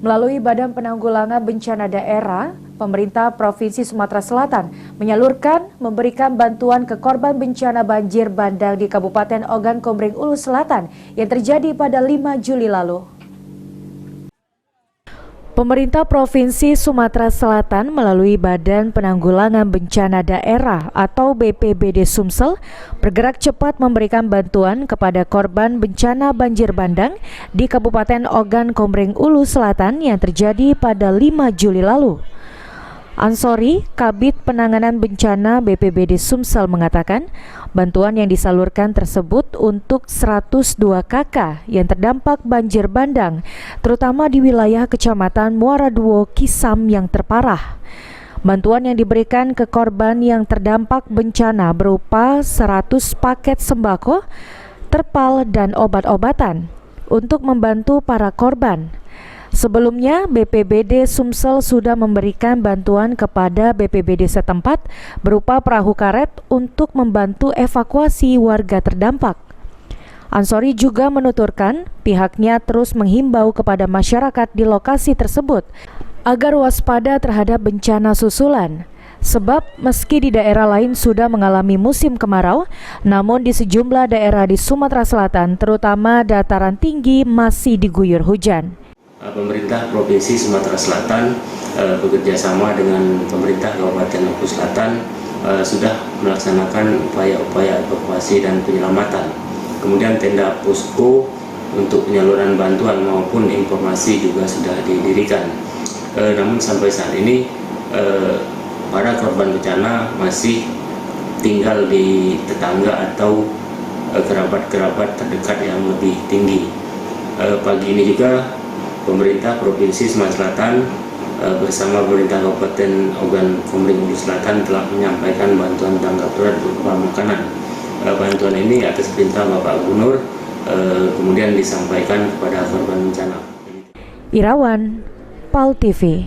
Melalui Badan Penanggulangan Bencana Daerah, pemerintah Provinsi Sumatera Selatan memberikan bantuan ke korban bencana banjir bandang di Kabupaten Ogan Komering Ulu Selatan yang terjadi pada 5 Juli lalu. Pemerintah Provinsi Sumatera Selatan melalui Badan Penanggulangan Bencana Daerah atau BPBD Sumsel bergerak cepat memberikan bantuan kepada korban bencana banjir bandang di Kabupaten Ogan Komering Ulu Selatan yang terjadi pada 5 Juli lalu. Ansori, Kabid Penanganan Bencana BPBD Sumsel mengatakan, bantuan yang disalurkan tersebut untuk 102 KK yang terdampak banjir bandang, terutama di wilayah Kecamatan Muara Duo, Kisam yang terparah. Bantuan yang diberikan ke korban yang terdampak bencana berupa 100 paket sembako, terpal, dan obat-obatan untuk membantu para korban. Sebelumnya, BPBD Sumsel sudah memberikan bantuan kepada BPBD setempat berupa perahu karet untuk membantu evakuasi warga terdampak. Ansori juga menuturkan pihaknya terus menghimbau kepada masyarakat di lokasi tersebut agar waspada terhadap bencana susulan. Sebab meski di daerah lain sudah mengalami musim kemarau, namun di sejumlah daerah di Sumatera Selatan, terutama dataran tinggi, masih diguyur hujan. Pemerintah Provinsi Sumatera Selatan bekerja sama dengan pemerintah Kabupaten Ogan Selatan sudah melaksanakan upaya-upaya evakuasi dan penyelamatan. Kemudian tenda posko untuk penyaluran bantuan maupun informasi juga sudah didirikan. Namun sampai saat ini para korban bencana masih tinggal di tetangga atau kerabat-kerabat terdekat yang lebih tinggi. Pagi ini juga pemerintah Provinsi Sumatera Selatan bersama pemerintah Kabupaten Ogan Komering Ulu Selatan telah menyampaikan bantuan tanggap darurat berupa makanan. Bantuan ini atas perintah Bapak Gubernur kemudian disampaikan kepada korban bencana. Irawan, PAL TV.